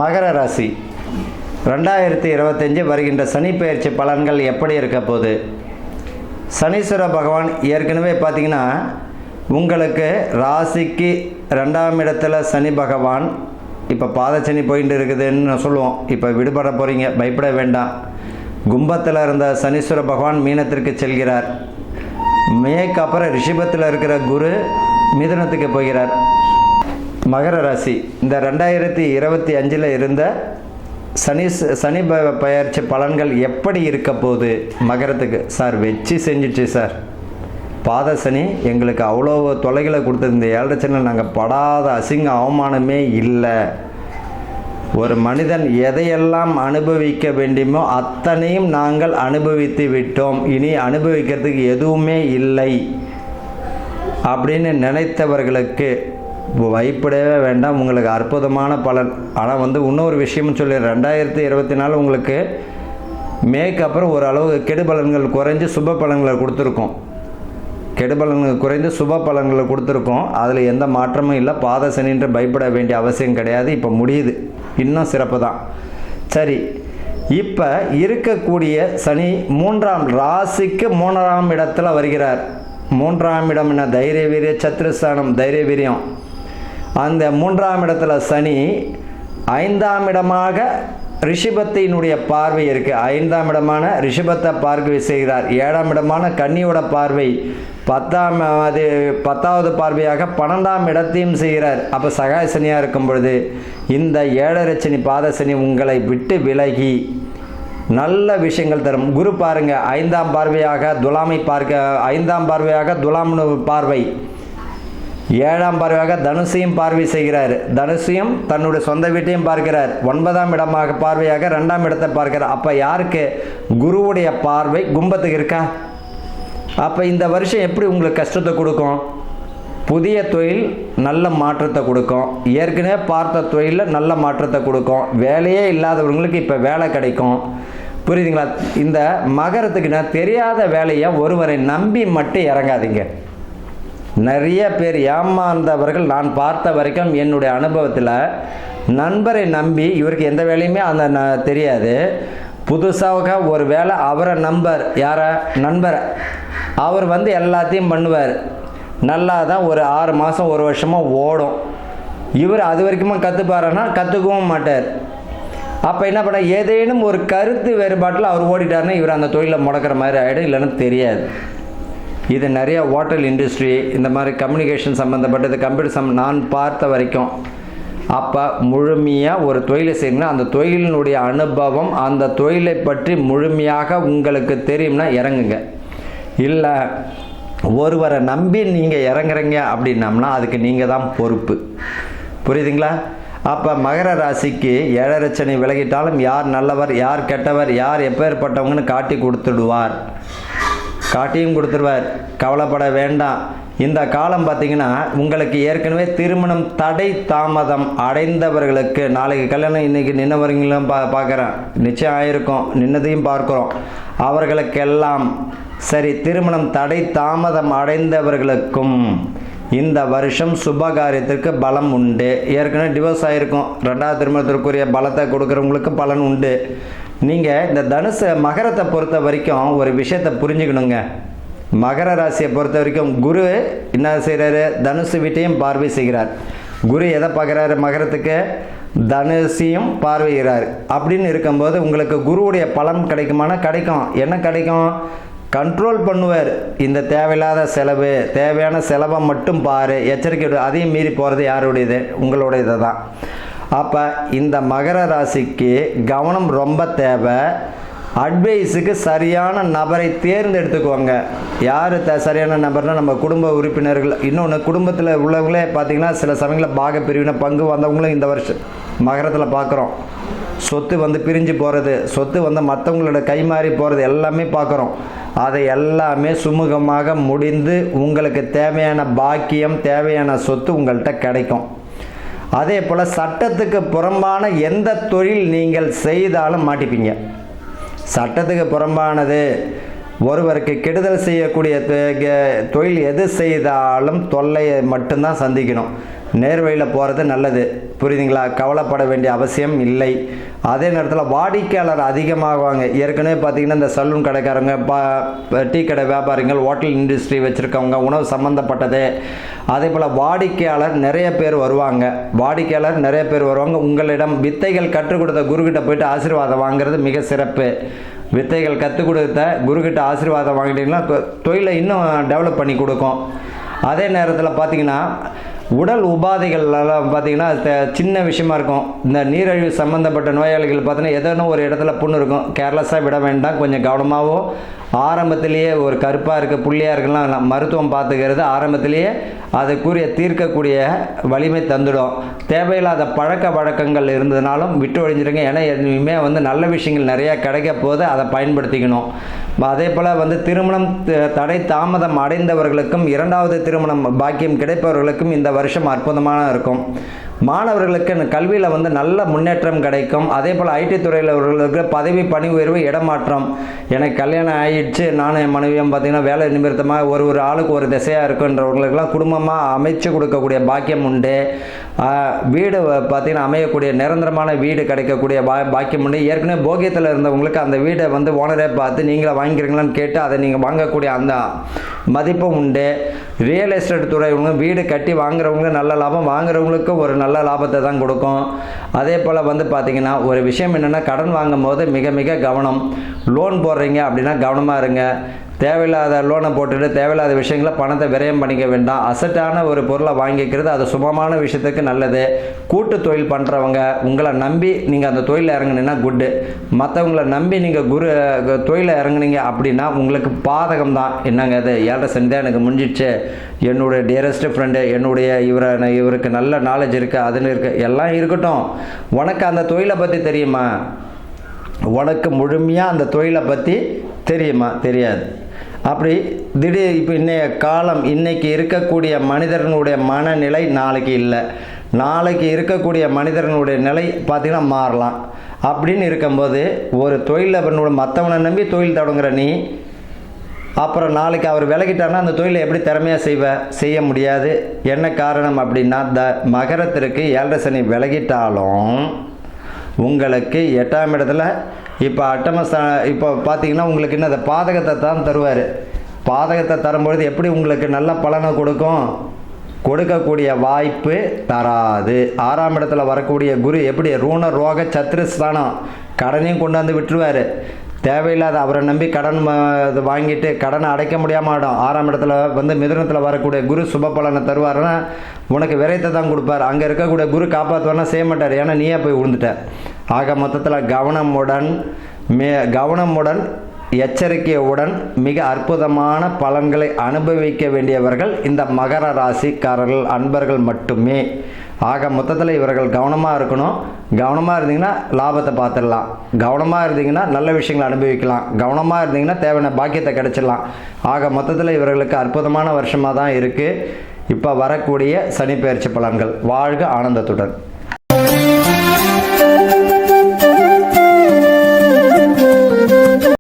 மகர ராசி 2025 வருகின்ற சனி பெயர்ச்சி பலன்கள் எப்படி இருக்க போகுது? சனீஸ்வர பகவான் ஏற்கனவே பார்த்தீங்கன்னா உங்களுக்கு ராசிக்கு 2ஆம் இடத்துல சனி பகவான் இப்போ பாதச்சனி போயிட்டு இருக்குதுன்னு சொல்லுவோம். இப்போ விடுபட போகிறீங்க, பயப்பட வேண்டாம். கும்பத்தில் இருந்த சனீஸ்வர பகவான் மீனத்திற்கு செல்கிறார். மேற்கு அப்புறம் ரிஷபத்தில் இருக்கிற குரு மிதுனத்துக்கு போகிறார். மகர ராசி இந்த 2025 இருந்த சனி பெயர்ச்சி பலன்கள் எப்படி இருக்க போகுது மகரத்துக்கு? சார் வெற்றி செஞ்சிச்சு சார். பாத சனி எங்களுக்கு அவ்வளோ தொலைகளை கொடுத்தது. இந்த 7 சனியில் நாங்கள் படாத அசிங்க அவமானமே இல்லை. ஒரு மனிதன் எதையெல்லாம் அனுபவிக்க வேண்டுமோ அத்தனையும் நாங்கள் அனுபவித்து விட்டோம், இனி அனுபவிக்கிறதுக்கு எதுவுமே இல்லை அப்படின்னு நினைத்தவர்களுக்கு பயப்படவே வேண்டாம். உங்களுக்கு அற்புதமான பலன். ஆனால் இன்னொரு விஷயமும் சொல்லி 2024 உங்களுக்கு மேற்கு அப்புறம் ஓரளவு கெடு பலன்கள் குறைஞ்சு சுப பலன்களை கொடுத்துருக்கோம். கெடு பலன்கள் குறைந்து சுப பலன்களை கொடுத்துருக்கோம். அதில் எந்த மாற்றமும் இல்லை. பாத சனின்று பயப்பட வேண்டிய அவசியம் கிடையாது. இப்போ முடியுது, இன்னும் சிறப்பு தான். சரி, இப்போ இருக்கக்கூடிய சனி 3ஆம் ராசிக்கு 3ஆம் இடத்துல வருகிறார். 3ஆம் இடம் என்ன? தைரிய வீரிய சத்ருஸ்தானம், தைரிய வீரியம். அந்த 3ஆம் இடத்துல சனி 5ஆம் இடமாக ரிஷபத்தினுடைய பார்வை இருக்குது. 5ஆம் இடமான ரிஷபத்தை பார்வை செய்கிறார். 7ஆம் இடமான கன்னியோட பார்வை 10வது பார்வையாக 12ஆம் இடத்தையும் செய்கிறார். அப்போ சகாய சனியாக இருக்கும் பொழுது இந்த 7.5 சனி பாத சனி உங்களை விட்டு விலகி நல்ல விஷயங்கள் தரும். குரு பாருங்க 5ஆம் பார்வையாக துலாமை பார்க்க, 5ஆம் பார்வையாக துலாம் பார்வை, 7ஆம் பார்வையாக தனுசையும் பார்வை செய்கிறார். தனுசையும் தன்னுடைய சொந்த வீட்டையும் பார்க்கிறார். 9ஆம் இடமாக பார்வையாக 2ஆம் இடத்தை பார்க்கிறார். அப்போ யாருக்கு? குருவுடைய பார்வை கும்பத்துக்கு இருக்கா? அப்போ இந்த வருஷம் எப்படி உங்களுக்கு கஷ்டத்தை கொடுக்கும்? புதிய தொழில் நல்ல மாற்றத்தை கொடுக்கும். ஏற்கனவே பார்த்த தொழிலில் நல்ல மாற்றத்தை கொடுக்கும். வேலையே இல்லாதவங்களுக்கு இப்போ வேலை கிடைக்கும். புரியுதுங்களா? இந்த மகரத்துக்கு நான் தெரியாத வேலையை ஒருவரை நம்பி மட்டும் இறங்காதீங்க. நிறைய பேர் ஏமாந்தவர்கள் நான் பார்த்த வரைக்கும் என்னுடைய அனுபவத்தில் நண்பரை நம்பி இவருக்கு எந்த வேலையுமே அந்த தெரியாது. புதுசாக ஒரு வேலை அவரை நம்பர் யாரை நண்பரை அவர் எல்லாத்தையும் பண்ணுவார். நல்லா தான் ஒரு 6 மாதம் 1 வருஷமாக ஓடும். இவர் அது வரைக்குமா கற்றுப்பாருன்னா கற்றுக்கவும் மாட்டார். அப்போ என்ன பண்ண, ஏதேனும் ஒரு கருத்து வேறுபாட்டில் அவர் ஓடிட்டாருன்னா இவர் அந்த தொழிலை முடக்கிற மாதிரி ஆகிடும், இல்லைன்னு தெரியாது. இது நிறைய ஹோட்டல் இண்டஸ்ட்ரி, இந்த மாதிரி கம்யூனிகேஷன் சம்மந்தப்பட்டது, கம்ப்யூட்டர் நான் பார்த்த வரைக்கும். அப்போ முழுமையாக ஒரு தொழிலை செய்யணும்னா அந்த தொழிலினுடைய அனுபவம், அந்த தொழிலை பற்றி முழுமையாக உங்களுக்கு தெரியும்னா இறங்குங்க. இல்லை ஒருவரை நம்பி நீங்கள் இறங்குறீங்க அப்படின்னம்னா அதுக்கு நீங்கள் தான் பொறுப்பு. புரியுதுங்களா? அப்போ மகர ராசிக்கு 7.5 சனி விலகிட்டாலும் யார் நல்லவர் யார் கெட்டவர் யார் எப்பேற்பட்டவங்கன்னு காட்டியும் கொடுத்துருவார். கவலைப்பட வேண்டாம். இந்த காலம் பார்த்தீங்கன்னா உங்களுக்கு ஏற்கனவே திருமணம் தடை தாமதம் அடைந்தவர்களுக்கு நாளைக்கு கல்யாணம் இன்னைக்கு நின்னவர்களும் பார்க்குறேன், நிச்சயம் ஆயிருக்கும், நின்னதையும் பார்க்குறோம். அவர்களுக்கெல்லாம் சரி, திருமணம் தடை தாமதம் அடைந்தவர்களுக்கும் இந்த வருஷம் சுபகாரியத்திற்கு பலம் உண்டு. ஏற்கனவே டிவோர்ஸ் ஆகிருக்கும், 2வது திருமணத்திற்குரிய பலத்தை கொடுக்குறவங்களுக்கு பலன் உண்டு. நீங்கள் இந்த மகரத்தை பொறுத்த வரைக்கும் ஒரு விஷயத்தை புரிஞ்சுக்கணுங்க. மகர ராசியை பொறுத்த வரைக்கும் குரு என்ன செய்கிறாரு? தனுசு வீட்டையும் பார்வை செய்கிறார். குரு எதை பார்க்குறாரு? மகரத்துக்கு தனுசையும் பார்வைகிறார். அப்படின்னு இருக்கும்போது உங்களுக்கு குருவுடைய பலன் கிடைக்குமானா கிடைக்கும். என்ன கிடைக்கும்? கண்ட்ரோல் பண்ணுவார். இந்த தேவையில்லாத செலவு, தேவையான செலவை மட்டும் பாரு, எச்சரிக்கை. அதையும் மீறி போகிறது யாருடையது? உங்களுடையது தான். அப்போ இந்த மகர ராசிக்கு கவனம் ரொம்ப தேவை. அட்வைஸுக்கு சரியான நபரை தேர்ந்தெடுத்துக்குவாங்க. யார் சரியான நபர்னால் நம்ம குடும்ப உறுப்பினர்கள். இன்னொன்று, குடும்பத்தில் உள்ளவங்களே பார்த்திங்கன்னா சில சமயங்களில் பாக பிரிவினை பங்கு வந்தவங்களும் இந்த வருஷம் மகரத்தில் பார்க்குறோம். சொத்து பிரிஞ்சு போகிறது, சொத்து மற்றவங்களோட கை மாறி போகிறது எல்லாமே பார்க்குறோம். அதை எல்லாமே சுமூகமாக முடிந்து உங்களுக்கு தேவையான பாக்கியம், தேவையான சொத்து உங்கள்கிட்ட கிடைக்கும். அதே போல் சட்டத்துக்கு புறம்பான எந்த தொழில் நீங்கள் செய்தாலும் மாட்டிப்பீங்க. சட்டத்துக்கு புறம்பானது ஒருவருக்கு கெடுதல் செய்யக்கூடிய தொழில் எது செய்தாலும் தொல்லையை மட்டும்தான் சந்திக்கணும். நேர்வழியில் போகிறது நல்லது, புரியுதுங்களா? கவலைப்பட வேண்டிய அவசியம் இல்லை. அதே நேரத்தில் வாடிக்கையாளர் அதிகமாகுவாங்க. ஏற்கனவே பார்த்திங்கன்னா இந்த சலூன் கடைக்காரங்க, டீ கடை வியாபாரிகள், ஹோட்டல் இண்டஸ்ட்ரி வச்சுருக்கவங்க, உணவு சம்மந்தப்பட்டது, அதே போல் வாடிக்கையாளர் நிறைய பேர் வருவாங்க. உங்களிடம் வித்தைகள் கற்றுக் கொடுத்த குருக்கிட்ட போய்ட்டு ஆசீர்வாதம் வாங்குறது மிக சிறப்பு. வித்தைகள் கற்றுக் கொடுத்த குருக்கிட்ட ஆசீர்வாதம் வாங்கிட்டீங்கன்னா தொழிலை இன்னும் டெவலப் பண்ணி கொடுக்கும். அதே நேரத்தில் பார்த்திங்கன்னா உடல் உபாதைகள்லாம் பார்த்திங்கன்னா சின்ன விஷயமா இருக்கும். இந்த நீரிழிவு சம்மந்தப்பட்ட நோயாளிகள் பார்த்தீங்கன்னா ஏதோ ஒரு இடத்துல புண்ணு இருக்கும். கேர்லெஸ்ஸாக விட வேண்டாம், கொஞ்சம் கவனமாகவும் ஆரம்பத்திலேயே ஒரு கருப்பாக இருக்க புள்ளியாக இருக்கலாம் மருத்துவம் பார்த்துக்கிறது ஆரம்பத்திலேயே அதுக்குரிய தீர்க்கக்கூடிய வலிமை தந்துடும். தேவையில்லாத பழக்க வழக்கங்கள் இருந்ததுனாலும் விட்டு ஒழிஞ்சிருங்க. ஏன்னா இனிமே நல்ல விஷயங்கள் நிறையா கிடைக்க போது அதை பயன்படுத்திக்கணும். அதே போல் திருமணம் தடை தாமதம் அடைந்தவர்களுக்கும் இரண்டாவது திருமணம் பாக்கியம் கிடைப்பவர்களுக்கும் இந்த வருஷம் அற்புதமான இருக்கும். மாணவர்களுக்கு கல்வியில் நல்ல முன்னேற்றம் கிடைக்கும். அதே போல் ஐடி துறையில் அவர்களுக்கு பதவி பணி உயர்வு இடமாற்றம். எனக்கு கல்யாணம் ஆகிடுச்சு, நானும் என் மனைவியும் பார்த்திங்கன்னா வேலை நிமித்தமாக ஒரு ஆளுக்கு ஒரு திசையாக இருக்குன்றவர்களுக்கெல்லாம் குடும்பமாக அமைச்சு கொடுக்கக்கூடிய பாக்கியம் உண்டு. வீடு பார்த்திங்கன்னா அமையக்கூடிய நிரந்தரமான வீடு கிடைக்கக்கூடிய பாக்கியம் உண்டு. ஏற்கனவே போகியத்தில் இருந்தவங்களுக்கு அந்த வீடை ஓனரே பார்த்து நீங்களே வாங்கிக்கிறீங்களான்னு கேட்டு அதை நீங்கள் வாங்கக்கூடிய அந்த மதிப்பும் உண்டு. ரியல் எஸ்டேட் துறை வீடு கட்டி வாங்குறவங்க நல்ல லாபம், வாங்குறவங்களுக்கு ஒரு நல்ல லாபத்தை தான் கொடுக்கும். அதே போல் பார்த்திங்கன்னா ஒரு விஷயம் என்னென்னா, கடன் வாங்கும் போது மிக மிக கவனம். லோன் போடுறீங்க அப்படின்னா கவனமாக இருங்க. தேவையில்லாத லோனை போட்டுட்டு தேவையில்லாத விஷயங்களை பணத்தை விரயம் பண்ணிக்க வேண்டாம். அசட்டான ஒரு பொருளை வாங்கிக்கிறது அது சுபமான விஷயத்துக்கு நல்லது. கூட்டு தொழில் பண்ணுறவங்க உங்களை நம்பி நீங்கள் அந்த தொழிலில் இறங்குனீங்கன்னா குட்டு. மற்றவங்களை நம்பி நீங்கள் தொழிலில் இறங்குனீங்க அப்படின்னா உங்களுக்கு பாதகம் தான். என்னங்க அது 7.5 சனி தான் எனக்கு முடிஞ்சிடுச்சு, என்னுடைய டியரஸ்ட் ஃப்ரெண்டு, இவருக்கு நல்ல நாலேஜ் இருக்குது, அதுன்னு இருக்குது, எல்லாம் இருக்கட்டும். உனக்கு அந்த தொழிலை பற்றி தெரியுமா? உனக்கு முழுமையாக அந்த தொழிலை பற்றி தெரியுமா? தெரியாது. அப்படி திடீர் இப்போ இன்றைய காலம், இன்றைக்கி இருக்கக்கூடிய மனிதர்களுடைய மனநிலை நாளைக்கு இல்லை. நாளைக்கு இருக்கக்கூடிய மனிதர்களுடைய நிலை பார்த்திங்கன்னா மாறலாம். அப்படின்னு இருக்கும்போது ஒரு தொழிலை மற்றவனை நம்பி தொழில் தொடங்குற நீ அப்புறம் நாளைக்கு அவர் விலகிட்டார்னா அந்த தொழிலை எப்படி திறமையாக செய்ய முடியாது. என்ன காரணம் அப்படின்னா, மகரத்திற்கு 7.5 சனி விலகிட்டாலும் உங்களுக்கு 8ஆம் இடத்துல இப்போ இப்போ பார்த்தீங்கன்னா உங்களுக்கு என்ன பாதகத்தை தான் தருவார். பாதகத்தை தரும்பொழுது எப்படி உங்களுக்கு நல்ல பலனை கொடுக்கும்? கொடுக்கக்கூடிய வாய்ப்பு தராது. 6ஆம் இடத்துல வரக்கூடிய குரு எப்படி ருண ரோக சத்ருஸ்தானம், கடனையும் கொண்டாந்து விட்டுருவார். தேவையில்லாத அவரை நம்பி கடன் வாங்கிட்டு கடனை அடைக்க முடியாமல் ஆடும். 6ஆம் இடத்துல மிதுனத்தில் வரக்கூடிய குரு சுப பலனை தருவாருன்னா உனக்கு விரைத்தை தான் கொடுப்பார். அங்கே இருக்கக்கூடிய குரு காப்பாற்றுவார்னா செய்ய மாட்டார், ஏன்னா நீயே போய் விழுந்துட்ட. ஆக மொத்தத்தில் கவனமுடன் எச்சரிக்கையுடன் மிக அற்புதமான பலன்களை அனுபவிக்க வேண்டியவர்கள் இந்த மகர ராசிக்காரர்கள் அன்பர்கள் மட்டுமே. ஆக மொத்தத்தில் இவர்கள் கவனமாக இருக்கணும். கவனமாக இருந்தீங்கன்னா லாபத்தை பார்த்துடலாம், கவனமாக இருந்தீங்கன்னா நல்ல விஷயங்களை அனுபவிக்கலாம், கவனமாக இருந்தீங்கன்னா தேவையான பாக்கியத்தை கிடைச்சிடலாம். ஆக மொத்தத்தில் இவர்களுக்கு அற்புதமான வருஷமாக தான் இருக்குது இப்போ வரக்கூடிய சனி பெயர்ச்சி பலன்கள். வாழ்க ஆனந்தத்துடன்.